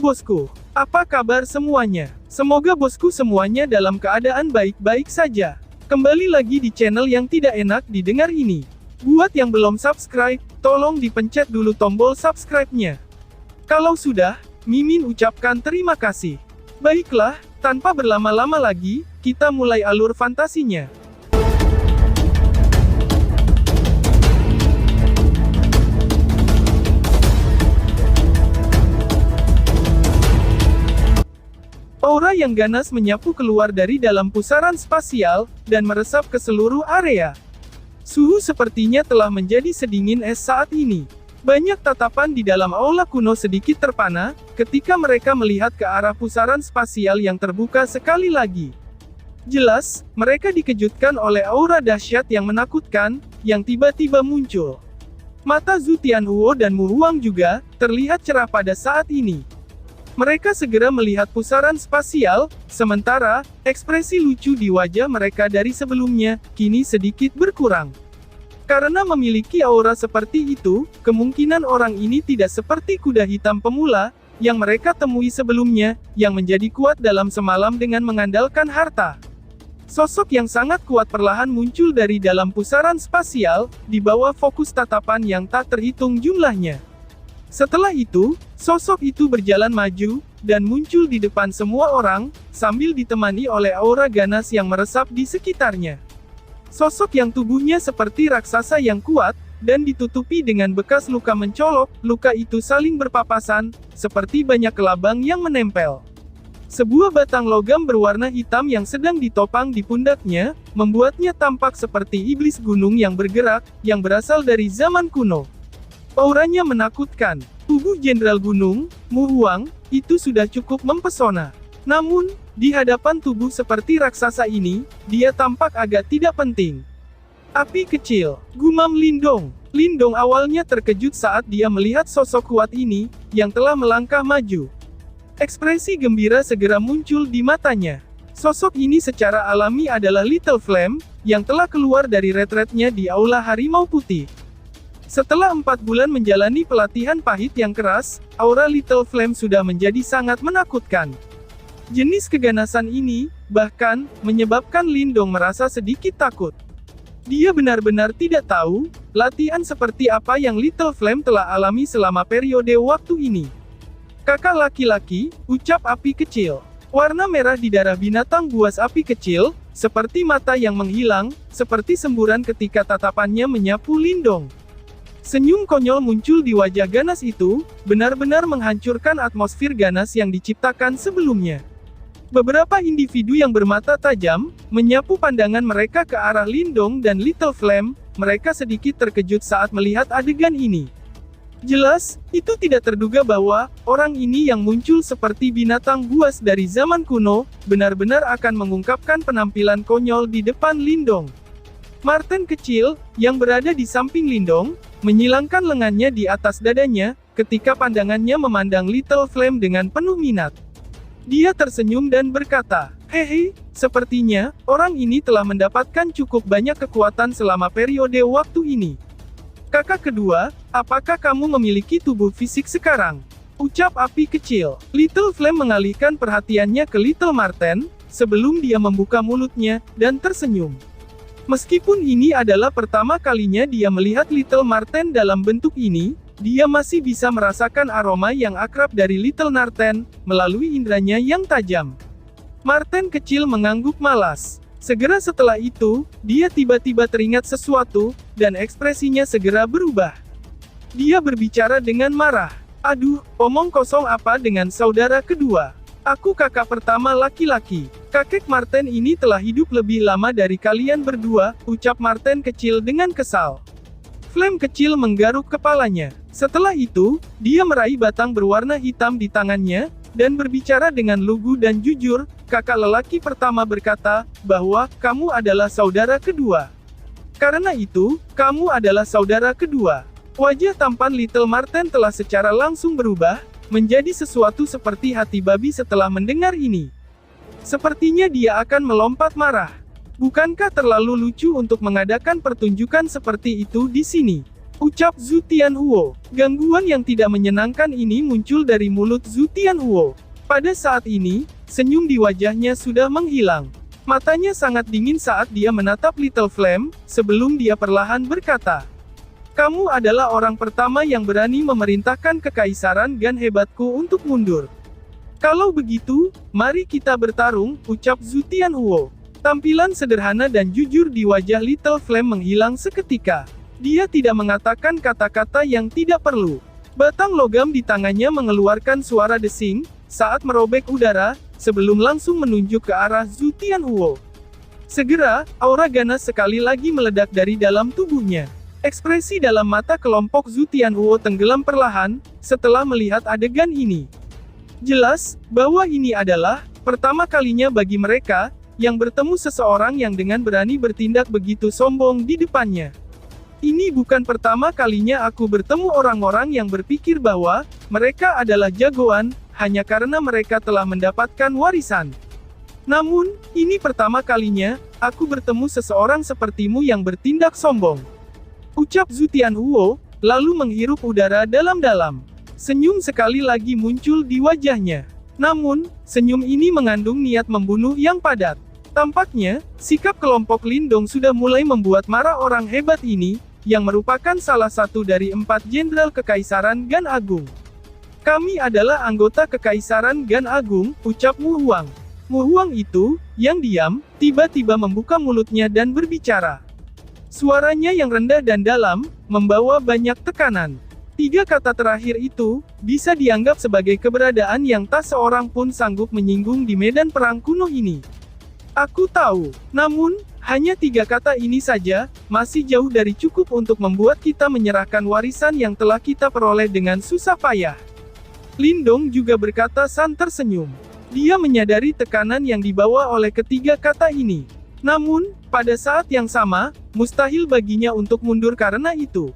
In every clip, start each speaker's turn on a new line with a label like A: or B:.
A: bosku. Apa kabar semuanya? Semoga bosku semuanya dalam keadaan baik-baik saja. Kembali lagi di channel yang tidak enak didengar ini. Buat yang belum subscribe, tolong dipencet dulu tombol subscribe-nya. Kalau sudah, Mimin ucapkan terima kasih. Baiklah, tanpa berlama-lama lagi, kita mulai alur fantasinya. Aura yang ganas menyapu keluar dari dalam pusaran spasial, dan meresap ke seluruh area. Suhu sepertinya telah menjadi sedingin es saat ini. Banyak tatapan di dalam aula kuno sedikit terpana, ketika mereka melihat ke arah pusaran spasial yang terbuka sekali lagi. Jelas, mereka dikejutkan oleh aura dahsyat yang menakutkan, yang tiba-tiba muncul. Mata Zhu Tianhuo dan Mu Huang juga, terlihat cerah pada saat ini. Mereka segera melihat pusaran spasial, sementara, ekspresi lucu di wajah mereka dari sebelumnya, kini sedikit berkurang. Karena memiliki aura seperti itu, kemungkinan orang ini tidak seperti kuda hitam pemula, yang mereka temui sebelumnya, yang menjadi kuat dalam semalam dengan mengandalkan harta. Sosok yang sangat kuat perlahan muncul dari dalam pusaran spasial, di bawah fokus tatapan yang tak terhitung jumlahnya. Setelah itu, sosok itu berjalan maju, dan muncul di depan semua orang, sambil ditemani oleh aura ganas yang meresap di sekitarnya. Sosok yang tubuhnya seperti raksasa yang kuat, dan ditutupi dengan bekas luka mencolok, luka itu saling berpapasan, seperti banyak kelabang yang menempel. Sebuah batang logam berwarna hitam yang sedang ditopang di pundaknya, membuatnya tampak seperti iblis gunung yang bergerak, yang berasal dari zaman kuno. Auranya menakutkan. Tubuh Jenderal Gunung, Mu Huang, itu sudah cukup mempesona. Namun, di hadapan tubuh seperti raksasa ini, dia tampak agak tidak penting. Api kecil, gumam Lindong. Lindong awalnya terkejut saat dia melihat sosok kuat ini, yang telah melangkah maju. Ekspresi gembira segera muncul di matanya. Sosok ini secara alami adalah Little Flame, yang telah keluar dari retretnya di Aula Harimau Putih. Setelah 4 bulan menjalani pelatihan pahit yang keras, aura Little Flame sudah menjadi sangat menakutkan. Jenis keganasan ini, bahkan, menyebabkan Lindong merasa sedikit takut. Dia benar-benar tidak tahu, latihan seperti apa yang Little Flame telah alami selama periode waktu ini. Kakak laki-laki, ucap api kecil. Warna merah di darah binatang buas api kecil, seperti mata yang menghilang, seperti semburan ketika tatapannya menyapu Lindong. Senyum konyol muncul di wajah ganas itu, benar-benar menghancurkan atmosfer ganas yang diciptakan sebelumnya. Beberapa individu yang bermata tajam, menyapu pandangan mereka ke arah Lindong dan Little Flame, mereka sedikit terkejut saat melihat adegan ini. Jelas, itu tidak terduga bahwa, orang ini yang muncul seperti binatang buas dari zaman kuno, benar-benar akan mengungkapkan penampilan konyol di depan Lindong. Marten kecil, yang berada di samping Lindong, menyilangkan lengannya di atas dadanya, ketika pandangannya memandang Little Flame dengan penuh minat. Dia tersenyum dan berkata, "Hehe, sepertinya, orang ini telah mendapatkan cukup banyak kekuatan selama periode waktu ini. Kakak kedua, apakah kamu memiliki tubuh fisik sekarang?" Ucap api kecil. Little Flame mengalihkan perhatiannya ke Little Marten, sebelum dia membuka mulutnya, dan tersenyum. Meskipun ini adalah pertama kalinya dia melihat Little Marten dalam bentuk ini, dia masih bisa merasakan aroma yang akrab dari Little Marten, melalui indranya yang tajam. Marten kecil mengangguk malas. Segera setelah itu, dia tiba-tiba teringat sesuatu, dan ekspresinya segera berubah. Dia berbicara dengan marah. "Aduh, omong kosong apa dengan saudara kedua? Aku kakak pertama laki-laki. Kakek Marten ini telah hidup lebih lama dari kalian berdua," ucap Marten kecil dengan kesal. Flame kecil menggaruk kepalanya. Setelah itu, dia meraih batang berwarna hitam di tangannya, dan berbicara dengan lugu dan jujur, kakak lelaki pertama berkata, bahwa, kamu adalah saudara kedua. Karena itu, kamu adalah saudara kedua. Wajah tampan Little Marten telah secara langsung berubah, menjadi sesuatu seperti hati babi setelah mendengar ini. Sepertinya dia akan melompat marah. Bukankah terlalu lucu untuk mengadakan pertunjukan seperti itu di sini? Ucap Zhu Tianhuo. Gangguan yang tidak menyenangkan ini muncul dari mulut Zhu Tianhuo. Pada saat ini, senyum di wajahnya sudah menghilang. Matanya sangat dingin saat dia menatap Little Flame, sebelum dia perlahan berkata, "Kamu adalah orang pertama yang berani memerintahkan kekaisaran Gan hebatku untuk mundur. Kalau begitu, mari kita bertarung," ucap Zhu Tianhuo. Tampilan sederhana dan jujur di wajah Little Flame menghilang seketika. Dia tidak mengatakan kata-kata yang tidak perlu. Batang logam di tangannya mengeluarkan suara desing, saat merobek udara, sebelum langsung menunjuk ke arah Zhu Tianhuo. Segera, aura ganas sekali lagi meledak dari dalam tubuhnya. Ekspresi dalam mata kelompok Zhu Tianhuo tenggelam perlahan, setelah melihat adegan ini. Jelas, bahwa ini adalah pertama kalinya bagi mereka, yang bertemu seseorang yang dengan berani bertindak begitu sombong di depannya. Ini bukan pertama kalinya aku bertemu orang-orang yang berpikir bahwa mereka adalah jagoan, hanya karena mereka telah mendapatkan warisan. Namun, ini pertama kalinya, aku bertemu seseorang sepertimu yang bertindak sombong. Ucap Zhu Tianhuo, lalu menghirup udara dalam-dalam. Senyum sekali lagi muncul di wajahnya. Namun, senyum ini mengandung niat membunuh yang padat. Tampaknya, sikap kelompok Lindong sudah mulai membuat marah orang hebat ini, yang merupakan salah satu dari 4 jenderal Kekaisaran Gan Agung. "Kami adalah anggota Kekaisaran Gan Agung," ucap Mu Huang. Mu Huang itu, yang diam, tiba-tiba membuka mulutnya dan berbicara. Suaranya yang rendah dan dalam, membawa banyak tekanan. 3 kata terakhir itu, bisa dianggap sebagai keberadaan yang tak seorang pun sanggup menyinggung di medan perang kuno ini. "Aku tahu, namun, hanya 3 kata ini saja, masih jauh dari cukup untuk membuat kita menyerahkan warisan yang telah kita peroleh dengan susah payah." Lindong juga berkata sambil tersenyum. Dia menyadari tekanan yang dibawa oleh ketiga kata ini. Namun, pada saat yang sama, mustahil baginya untuk mundur karena itu.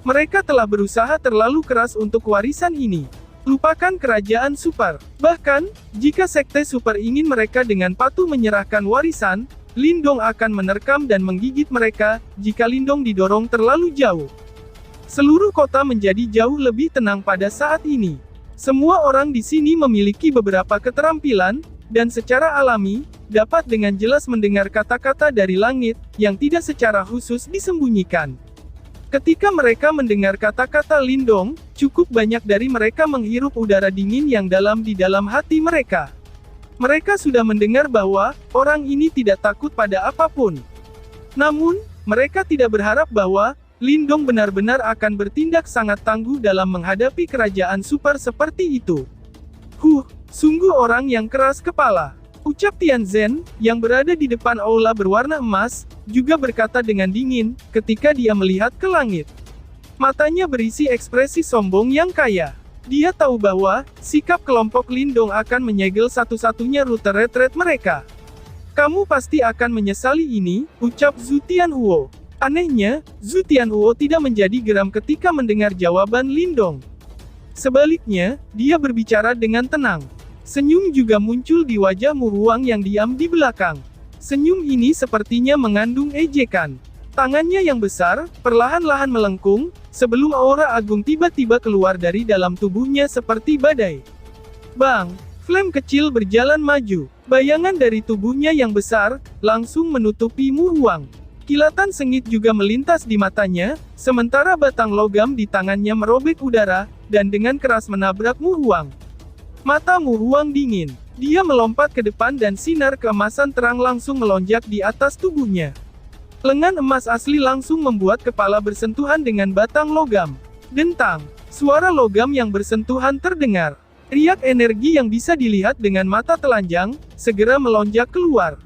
A: Mereka telah berusaha terlalu keras untuk warisan ini. Lupakan kerajaan super. Bahkan, jika sekte super ingin mereka dengan patuh menyerahkan warisan, Lindong akan menerkam dan menggigit mereka, jika Lindong didorong terlalu jauh. Seluruh kota menjadi jauh lebih tenang pada saat ini. Semua orang di sini memiliki beberapa keterampilan, dan secara alami, dapat dengan jelas mendengar kata-kata dari langit, yang tidak secara khusus disembunyikan. Ketika mereka mendengar kata-kata Lindong, cukup banyak dari mereka menghirup udara dingin yang dalam di dalam hati mereka. Mereka sudah mendengar bahwa orang ini tidak takut pada apapun. Namun, mereka tidak berharap bahwa Lindong benar-benar akan bertindak sangat tangguh dalam menghadapi kerajaan super seperti itu. Sungguh orang yang keras kepala. Ucap Tianzhen, yang berada di depan aula berwarna emas, juga berkata dengan dingin, ketika dia melihat ke langit. Matanya berisi ekspresi sombong yang kaya. Dia tahu bahwa, sikap kelompok Lindong akan menyegel satu-satunya rute retret mereka. "Kamu pasti akan menyesali ini," ucap Zhu Tianhuo. Anehnya, Zhu Tianhuo tidak menjadi geram ketika mendengar jawaban Lindong. Sebaliknya, dia berbicara dengan tenang. Senyum juga muncul di wajah Mu Huang yang diam di belakang. Senyum ini sepertinya mengandung ejekan. Tangannya yang besar, perlahan-lahan melengkung, sebelum aura agung tiba-tiba keluar dari dalam tubuhnya seperti badai. Bang! Flame kecil berjalan maju. Bayangan dari tubuhnya yang besar, langsung menutupi Mu Huang. Kilatan sengit juga melintas di matanya, sementara batang logam di tangannya merobek udara, dan dengan keras menabrak Mu Huang. Mata Mu Huang dingin. Dia melompat ke depan dan sinar keemasan terang langsung melonjak di atas tubuhnya. Lengan emas asli langsung membuat kepala bersentuhan dengan batang logam. Dentang. Suara logam yang bersentuhan terdengar. Riak energi yang bisa dilihat dengan mata telanjang, segera melonjak keluar.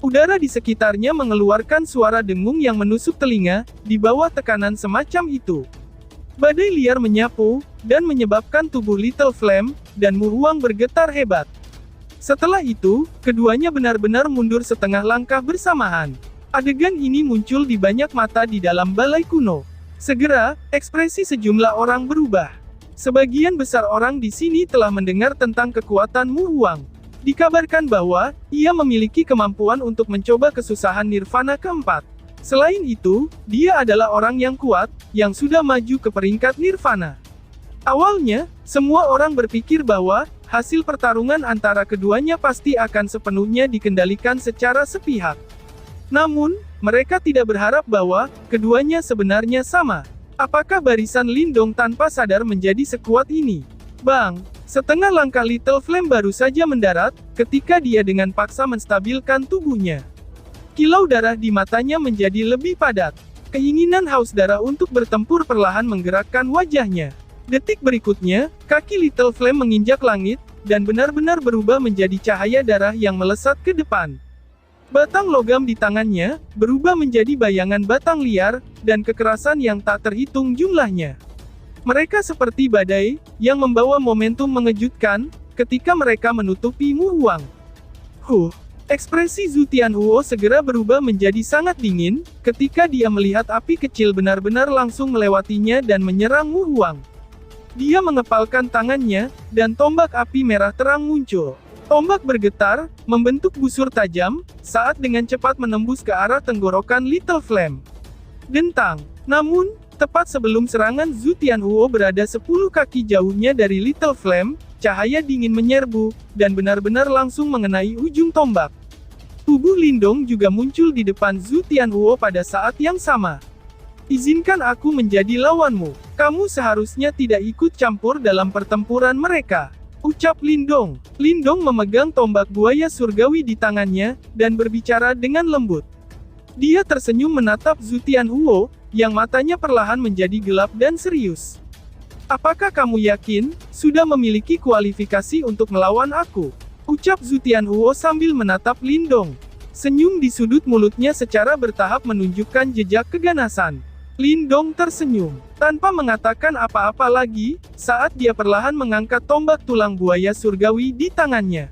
A: Udara di sekitarnya mengeluarkan suara dengung yang menusuk telinga, di bawah tekanan semacam itu. Badai liar menyapu, dan menyebabkan tubuh Little Flame, dan Mu Huang bergetar hebat. Setelah itu, keduanya benar-benar mundur setengah langkah bersamaan. Adegan ini muncul di banyak mata di dalam balai kuno. Segera, ekspresi sejumlah orang berubah. Sebagian besar orang di sini telah mendengar tentang kekuatan Mu Huang. Dikabarkan bahwa, ia memiliki kemampuan untuk mencoba kesusahan nirvana keempat. Selain itu, dia adalah orang yang kuat, yang sudah maju ke peringkat Nirvana. Awalnya, semua orang berpikir bahwa hasil pertarungan antara keduanya pasti akan sepenuhnya dikendalikan secara sepihak. Namun, mereka tidak berharap bahwa keduanya sebenarnya sama. Apakah barisan Lindong tanpa sadar menjadi sekuat ini? Bang! Setengah langkah Little Flame baru saja mendarat, ketika dia dengan paksa menstabilkan tubuhnya. Kilau darah di matanya menjadi lebih padat. Keinginan haus darah untuk bertempur perlahan menggerakkan wajahnya. Detik berikutnya, kaki Little Flame menginjak langit, dan benar-benar berubah menjadi cahaya darah yang melesat ke depan. Batang logam di tangannya, berubah menjadi bayangan batang liar, dan kekerasan yang tak terhitung jumlahnya. Mereka seperti badai, yang membawa momentum mengejutkan, ketika mereka menutupi Mu Huang. Ekspresi Zhu Tianhuo segera berubah menjadi sangat dingin, ketika dia melihat api kecil benar-benar langsung melewatinya dan menyerang Mu Huang. Dia mengepalkan tangannya, dan tombak api merah terang muncul. Tombak bergetar, membentuk busur tajam, saat dengan cepat menembus ke arah tenggorokan Little Flame. Dentang! Namun, tepat sebelum serangan Zhu Tianhuo berada 10 kaki jauhnya dari Little Flame, cahaya dingin menyerbu, dan benar-benar langsung mengenai ujung tombak. Tubuh Lindong juga muncul di depan Zhu Tianhuo pada saat yang sama. Izinkan aku menjadi lawanmu. Kamu seharusnya tidak ikut campur dalam pertempuran mereka. Ucap Lindong. Lindong memegang tombak buaya surgawi di tangannya, dan berbicara dengan lembut. Dia tersenyum menatap Zhu Tianhuo, yang matanya perlahan menjadi gelap dan serius. Apakah kamu yakin, sudah memiliki kualifikasi untuk melawan aku? Ucap Zhu Tianhuo sambil menatap Lindong. Senyum di sudut mulutnya secara bertahap menunjukkan jejak keganasan. Lindong tersenyum. Tanpa mengatakan apa-apa lagi, saat dia perlahan mengangkat tombak tulang buaya surgawi di tangannya.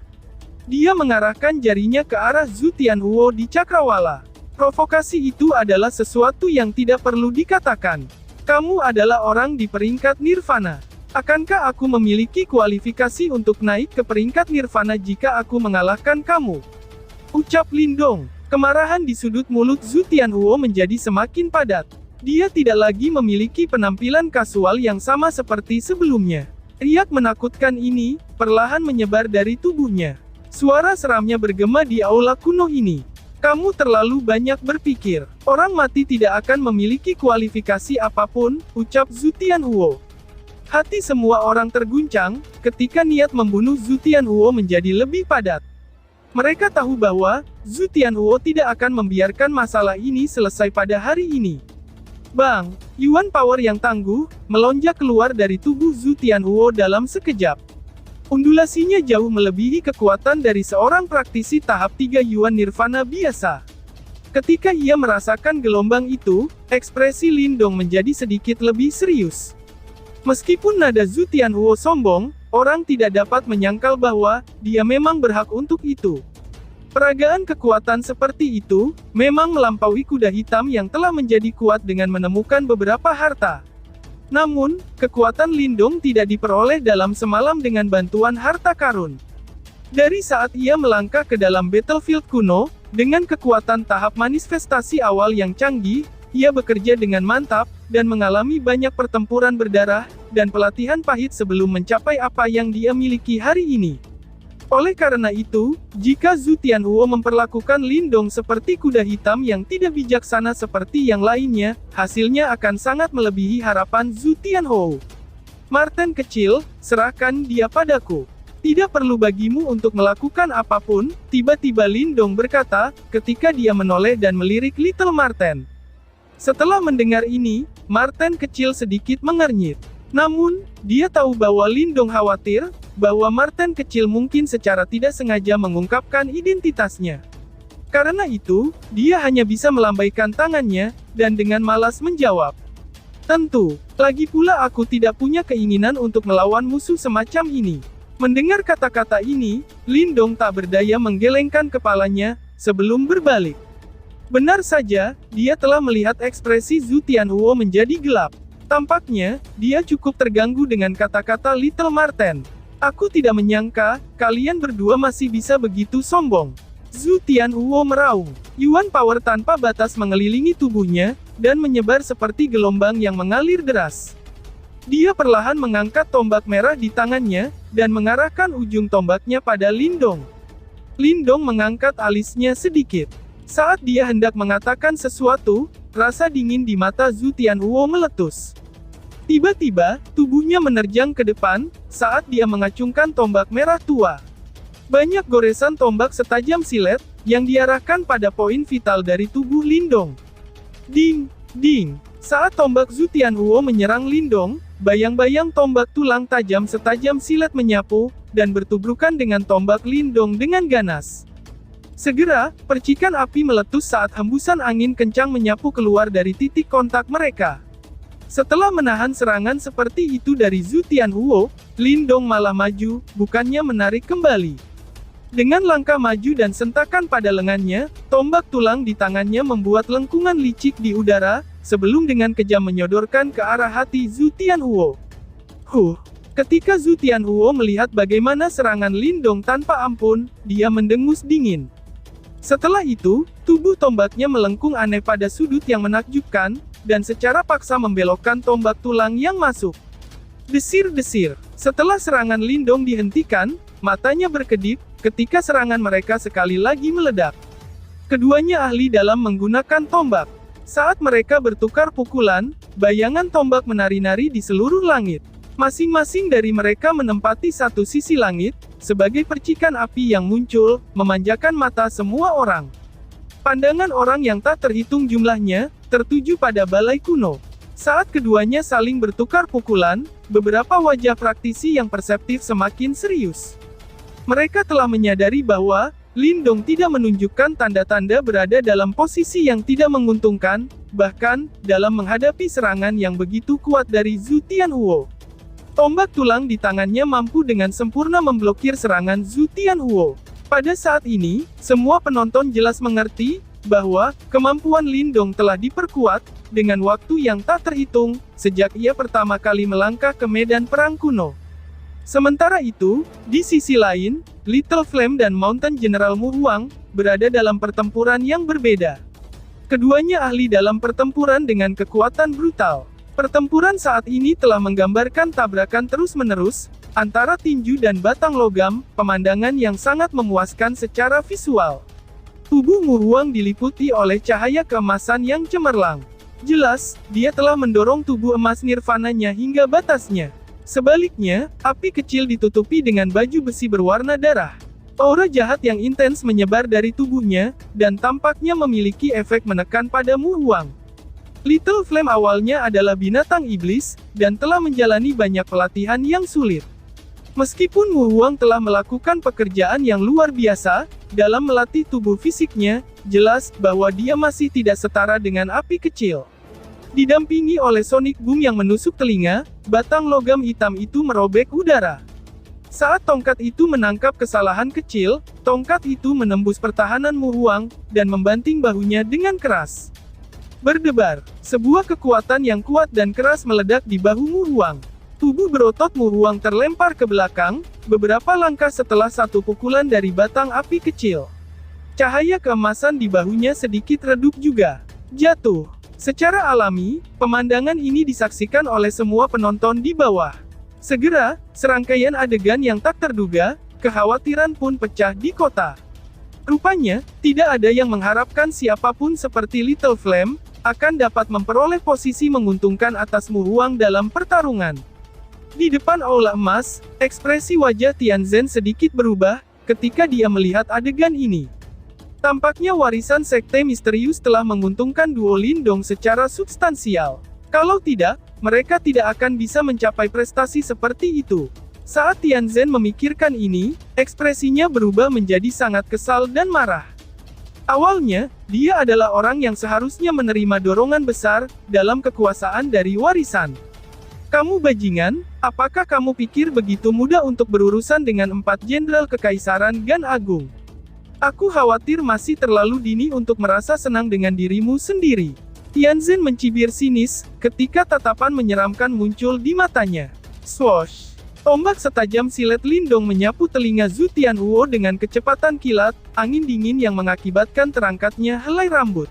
A: Dia mengarahkan jarinya ke arah Zhu Tianhuo di cakrawala. Provokasi itu adalah sesuatu yang tidak perlu dikatakan. Kamu adalah orang di peringkat Nirvana. Akankah aku memiliki kualifikasi untuk naik ke peringkat Nirvana jika aku mengalahkan kamu? Ucap Lindong. Kemarahan di sudut mulut Zhu Tianhuo menjadi semakin padat. Dia tidak lagi memiliki penampilan kasual yang sama seperti sebelumnya. Riak menakutkan ini, perlahan menyebar dari tubuhnya. Suara seramnya bergema di aula kuno ini. Kamu terlalu banyak berpikir. Orang mati tidak akan memiliki kualifikasi apapun, ucap Zhu Tianhuo. Hati semua orang terguncang, ketika niat membunuh Zhu Tianhuo menjadi lebih padat. Mereka tahu bahwa, Zhu Tianhuo tidak akan membiarkan masalah ini selesai pada hari ini. Bang! Yuan power yang tangguh, melonjak keluar dari tubuh Zhu Tianhuo dalam sekejap. Undulasinya jauh melebihi kekuatan dari seorang praktisi tahap 3 Yuan Nirvana biasa. Ketika ia merasakan gelombang itu, ekspresi Lindong menjadi sedikit lebih serius. Meskipun nada Zhu Tianhuo sombong, orang tidak dapat menyangkal bahwa dia memang berhak untuk itu. Peragaan kekuatan seperti itu memang melampaui kuda hitam yang telah menjadi kuat dengan menemukan beberapa harta. Namun, kekuatan Lindong tidak diperoleh dalam semalam dengan bantuan harta karun. Dari saat ia melangkah ke dalam battlefield kuno, dengan kekuatan tahap manifestasi awal yang canggih, ia bekerja dengan mantap, dan mengalami banyak pertempuran berdarah, dan pelatihan pahit sebelum mencapai apa yang dia miliki hari ini. Oleh karena itu, jika Zhu Tianhuo memperlakukan Lindong seperti kuda hitam yang tidak bijaksana seperti yang lainnya, hasilnya akan sangat melebihi harapan Zhu Tianhuo. Marten kecil, serahkan dia padaku. Tidak perlu bagimu untuk melakukan apapun, tiba-tiba Lindong berkata, ketika dia menoleh dan melirik Little Marten. Setelah mendengar ini, Marten kecil sedikit mengernyit. Namun, dia tahu bahwa Lindong khawatir, bahwa Marten kecil mungkin secara tidak sengaja mengungkapkan identitasnya. Karena itu, dia hanya bisa melambaikan tangannya, dan dengan malas menjawab. Tentu, lagi pula aku tidak punya keinginan untuk melawan musuh semacam ini. Mendengar kata-kata ini, Lindong tak berdaya menggelengkan kepalanya, sebelum berbalik. Benar saja, dia telah melihat ekspresi Zhu Tianhuo menjadi gelap. Tampaknya, dia cukup terganggu dengan kata-kata Little Marten. Aku tidak menyangka, kalian berdua masih bisa begitu sombong. Zhu Tianhuo meraung. Yuan power tanpa batas mengelilingi tubuhnya, dan menyebar seperti gelombang yang mengalir deras. Dia perlahan mengangkat tombak merah di tangannya, dan mengarahkan ujung tombaknya pada Lindong. Lindong mengangkat alisnya sedikit. Saat dia hendak mengatakan sesuatu, rasa dingin di mata Zhu Tianhuo meletus. Tiba-tiba, tubuhnya menerjang ke depan, saat dia mengacungkan tombak merah tua. Banyak goresan tombak setajam silet, yang diarahkan pada poin vital dari tubuh Lindong. Ding! Ding! Saat tombak Zhu Tianhuo menyerang Lindong, bayang-bayang tombak tulang tajam setajam silet menyapu, dan bertubrukan dengan tombak Lindong dengan ganas. Segera, percikan api meletus saat hembusan angin kencang menyapu keluar dari titik kontak mereka. Setelah menahan serangan seperti itu dari Zhu Tianhuo, Lindong malah maju, bukannya menarik kembali. Dengan langkah maju dan sentakan pada lengannya, tombak tulang di tangannya membuat lengkungan licik di udara, sebelum dengan kejam menyodorkan ke arah hati Zhu Tianhuo. Ketika Zhu Tianhuo melihat bagaimana serangan Lindong tanpa ampun, dia mendengus dingin. Setelah itu, tubuh tombaknya melengkung aneh pada sudut yang menakjubkan, dan secara paksa membelokkan tombak tulang yang masuk. Desir-desir. Setelah serangan Lindong dihentikan, matanya berkedip, ketika serangan mereka sekali lagi meledak. Keduanya ahli dalam menggunakan tombak. Saat mereka bertukar pukulan, bayangan tombak menari-nari di seluruh langit. Masing-masing dari mereka menempati satu sisi langit, sebagai percikan api yang muncul, memanjakan mata semua orang. Pandangan orang yang tak terhitung jumlahnya, tertuju pada balai kuno. Saat keduanya saling bertukar pukulan, beberapa wajah praktisi yang perseptif semakin serius. Mereka telah menyadari bahwa Lindong tidak menunjukkan tanda-tanda berada dalam posisi yang tidak menguntungkan, bahkan dalam menghadapi serangan yang begitu kuat dari Zhu Tianhuo. Tombak tulang di tangannya mampu dengan sempurna memblokir serangan Zhu Tianhuo. Pada saat ini, semua penonton jelas mengerti bahwa kemampuan Lindong telah diperkuat dengan waktu yang tak terhitung sejak ia pertama kali melangkah ke medan perang kuno. Sementara itu, di sisi lain, Little Flame dan Mountain General Mu Huang berada dalam pertempuran yang berbeda. Keduanya ahli dalam pertempuran dengan kekuatan brutal. Pertempuran saat ini telah menggambarkan tabrakan terus-menerus antara tinju dan batang logam, pemandangan yang sangat memuaskan secara visual. Tubuh Mu Huang diliputi oleh cahaya keemasan yang cemerlang. Jelas, dia telah mendorong tubuh emas nirvananya hingga batasnya. Sebaliknya, api kecil ditutupi dengan baju besi berwarna darah. Aura jahat yang intens menyebar dari tubuhnya, dan tampaknya memiliki efek menekan pada Mu Huang. Little Flame awalnya adalah binatang iblis, dan telah menjalani banyak pelatihan yang sulit. Meskipun Mu Huang telah melakukan pekerjaan yang luar biasa, dalam melatih tubuh fisiknya, jelas bahwa dia masih tidak setara dengan api kecil. Didampingi oleh sonic boom yang menusuk telinga, batang logam hitam itu merobek udara. Saat tongkat itu menangkap kesalahan kecil, tongkat itu menembus pertahanan Mu Huang, dan membanting bahunya dengan keras. Berdebar, sebuah kekuatan yang kuat dan keras meledak di bahu Mu Huang. Tubuh berotot Mu Huang terlempar ke belakang, beberapa langkah setelah satu pukulan dari batang api kecil. Cahaya keemasan di bahunya sedikit redup juga. Jatuh. Secara alami, pemandangan ini disaksikan oleh semua penonton di bawah. Segera, serangkaian adegan yang tak terduga, kekhawatiran pun pecah di kota. Rupanya, tidak ada yang mengharapkan siapapun seperti Little Flame akan dapat memperoleh posisi menguntungkan atas Mu Huang dalam pertarungan. Di depan aula emas, ekspresi wajah Tianzhen sedikit berubah ketika dia melihat adegan ini. Tampaknya warisan sekte misterius telah menguntungkan duo Lindong secara substansial. Kalau tidak, mereka tidak akan bisa mencapai prestasi seperti itu. Saat Tianzhen memikirkan ini, ekspresinya berubah menjadi sangat kesal dan marah. Awalnya, dia adalah orang yang seharusnya menerima dorongan besar dalam kekuasaan dari warisan. Kamu bajingan, apakah kamu pikir begitu mudah untuk berurusan dengan 4 jenderal kekaisaran Gan Agung? Aku khawatir masih terlalu dini untuk merasa senang dengan dirimu sendiri. Tianzhen mencibir sinis, ketika tatapan menyeramkan muncul di matanya. Swoosh! Tombak setajam silet Lindong menyapu telinga Zhu Tianhuo dengan kecepatan kilat, angin dingin yang mengakibatkan terangkatnya helai rambut.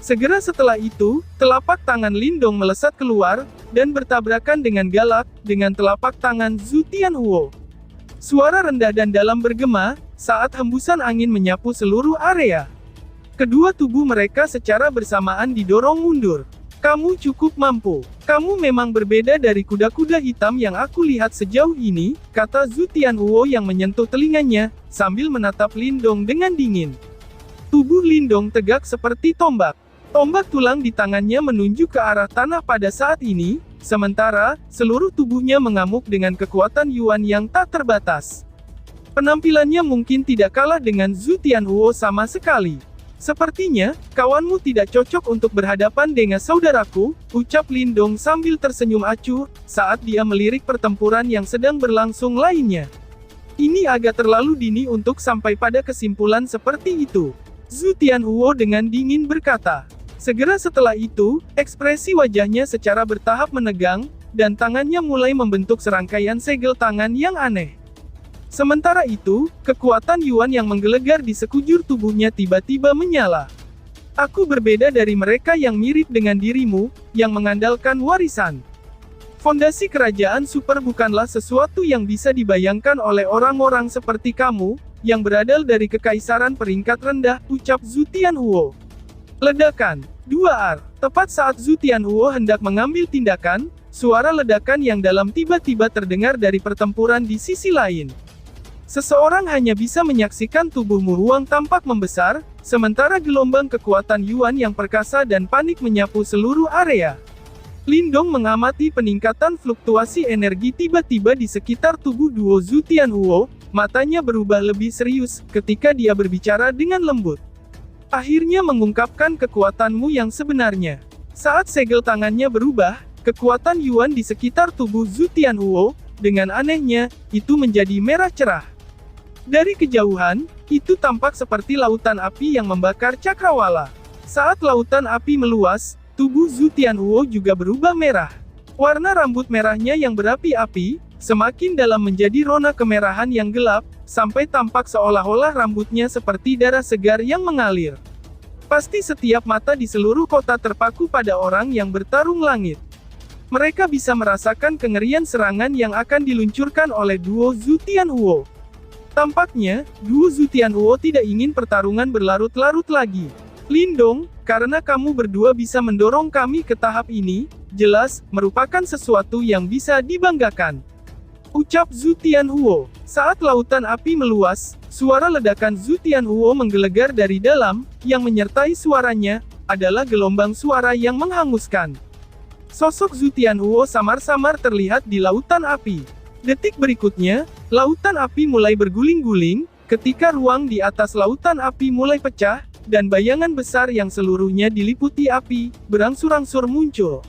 A: Segera setelah itu, telapak tangan Lindong melesat keluar, dan bertabrakan dengan galak, dengan telapak tangan Zhu Tianhuo. Suara rendah dan dalam bergema, saat hembusan angin menyapu seluruh area. Kedua tubuh mereka secara bersamaan didorong mundur. Kamu cukup mampu. Kamu memang berbeda dari kuda-kuda hitam yang aku lihat sejauh ini, kata Zhu Tianhuo yang menyentuh telinganya, sambil menatap Lindong dengan dingin. Tubuh Lindong tegak seperti tombak. Tombak tulang di tangannya menunjuk ke arah tanah pada saat ini, sementara, seluruh tubuhnya mengamuk dengan kekuatan Yuan yang tak terbatas. Penampilannya mungkin tidak kalah dengan Zhu Tianhuo sama sekali. Sepertinya, kawanmu tidak cocok untuk berhadapan dengan saudaraku, ucap Lindong sambil tersenyum acuh, saat dia melirik pertempuran yang sedang berlangsung lainnya. Ini agak terlalu dini untuk sampai pada kesimpulan seperti itu. Zhu Tianhuo dengan dingin berkata. Segera setelah itu, ekspresi wajahnya secara bertahap menegang, dan tangannya mulai membentuk serangkaian segel tangan yang aneh. Sementara itu, kekuatan Yuan yang menggelegar di sekujur tubuhnya tiba-tiba menyala. Aku berbeda dari mereka yang mirip dengan dirimu, yang mengandalkan warisan. Fondasi kerajaan super bukanlah sesuatu yang bisa dibayangkan oleh orang-orang seperti kamu, yang berasal dari kekaisaran peringkat rendah, ucap Zhu Tianhuo. Ledakan. 2R. Tepat saat Zhu Tianhuo hendak mengambil tindakan, suara ledakan yang dalam tiba-tiba terdengar dari pertempuran di sisi lain. Seseorang hanya bisa menyaksikan tubuhmu ruang tampak membesar, sementara gelombang kekuatan Yuan yang perkasa dan panik menyapu seluruh area. Lindong mengamati peningkatan fluktuasi energi tiba-tiba di sekitar tubuh duo Zhu Tianhuo, matanya berubah lebih serius ketika dia berbicara dengan lembut. Akhirnya mengungkapkan kekuatanmu yang sebenarnya. Saat segel tangannya berubah, kekuatan Yuan di sekitar tubuh Zhu Tianhuo, dengan anehnya, itu menjadi merah cerah. Dari kejauhan, itu tampak seperti lautan api yang membakar cakrawala. Saat lautan api meluas, tubuh Zhu Tianhuo juga berubah merah. Warna rambut merahnya yang berapi-api, semakin dalam menjadi rona kemerahan yang gelap, sampai tampak seolah-olah rambutnya seperti darah segar yang mengalir. Pasti setiap mata di seluruh kota terpaku pada orang yang bertarung langit. Mereka bisa merasakan kengerian serangan yang akan diluncurkan oleh duo Zhu Tianhuo. Tampaknya, duo Zhu Tianhuo tidak ingin pertarungan berlarut-larut lagi. Lindong, karena kamu berdua bisa mendorong kami ke tahap ini, jelas, merupakan sesuatu yang bisa dibanggakan. Ucap Zhu Tianhuo. Saat lautan api meluas, suara ledakan Zhu Tianhuo menggelegar dari dalam, yang menyertai suaranya, adalah gelombang suara yang menghanguskan. Sosok Zhu Tianhuo samar-samar terlihat di lautan api. Detik berikutnya, lautan api mulai berguling-guling, ketika ruang di atas lautan api mulai pecah, dan bayangan besar yang seluruhnya diliputi api, berangsur-angsur muncul.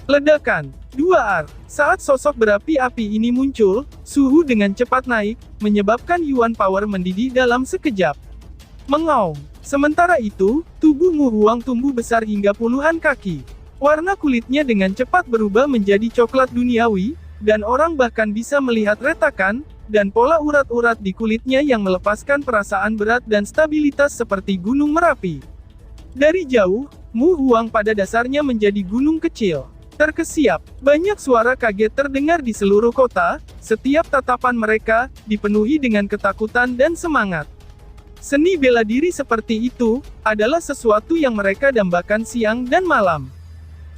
A: Ledakan. 2R. Saat sosok berapi-api ini muncul, suhu dengan cepat naik, menyebabkan Yuan Power mendidih dalam sekejap. Mengaum. Sementara itu, tubuh Mu Huang tumbuh besar hingga puluhan kaki. Warna kulitnya dengan cepat berubah menjadi coklat duniawi, dan orang bahkan bisa melihat retakan, dan pola urat-urat di kulitnya yang melepaskan perasaan berat dan stabilitas seperti gunung Merapi. Dari jauh, Mu Huang pada dasarnya menjadi gunung kecil. Terkesiap, banyak suara kaget terdengar di seluruh kota, setiap tatapan mereka, dipenuhi dengan ketakutan dan semangat. Seni bela diri seperti itu, adalah sesuatu yang mereka dambakan siang dan malam.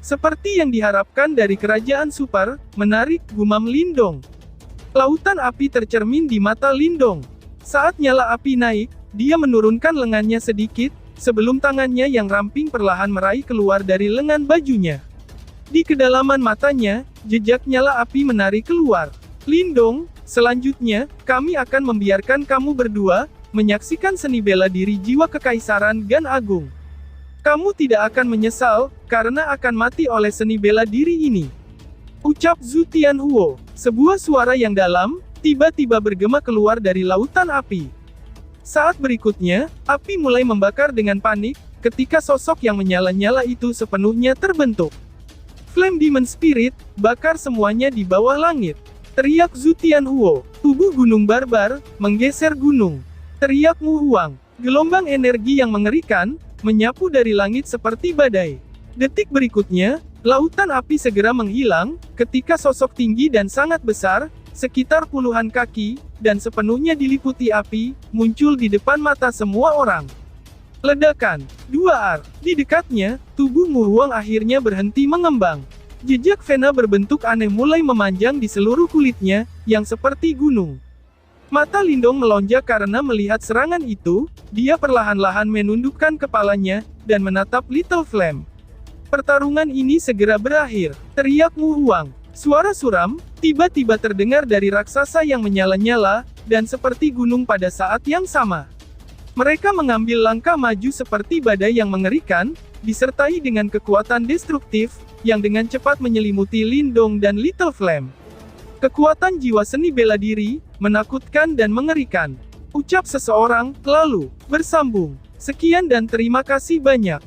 A: Seperti yang diharapkan dari kerajaan super, menarik, gumam Lindong. Lautan api tercermin di mata Lindong. Saat nyala api naik, dia menurunkan lengannya sedikit, sebelum tangannya yang ramping perlahan meraih keluar dari lengan bajunya. Di kedalaman matanya, jejak nyala api menarik keluar. Lindong, selanjutnya, kami akan membiarkan kamu berdua, menyaksikan seni bela diri jiwa kekaisaran Gan Agung. Kamu tidak akan menyesal, karena akan mati oleh seni bela diri ini. Ucap Zhu Tianhuo. Sebuah suara yang dalam, tiba-tiba bergema keluar dari lautan api. Saat berikutnya, api mulai membakar dengan panik, ketika sosok yang menyala-nyala itu sepenuhnya terbentuk. Flame Demon Spirit, bakar semuanya di bawah langit. Teriak Zhu Tianhuo. Tubuh gunung barbar, menggeser gunung. Teriak Mu Huang. Gelombang energi yang mengerikan, menyapu dari langit seperti badai. Detik berikutnya, lautan api segera menghilang, ketika sosok tinggi dan sangat besar, sekitar puluhan kaki, dan sepenuhnya diliputi api, muncul di depan mata semua orang. Ledakan. 2 Di dekatnya, tubuh Mu Huang akhirnya berhenti mengembang. Jejak vena berbentuk aneh mulai memanjang di seluruh kulitnya, yang seperti gunung. Mata Lindong melonjak karena melihat serangan itu, dia perlahan-lahan menundukkan kepalanya, dan menatap Little Flame. Pertarungan ini segera berakhir, teriak Mu Huang. Suara suram, tiba-tiba terdengar dari raksasa yang menyala-nyala, dan seperti gunung pada saat yang sama. Mereka mengambil langkah maju seperti badai yang mengerikan, disertai dengan kekuatan destruktif, yang dengan cepat menyelimuti Lindong dan Little Flame. Kekuatan jiwa seni bela diri, menakutkan dan mengerikan. Ucap seseorang, lalu, bersambung. Sekian dan terima kasih banyak.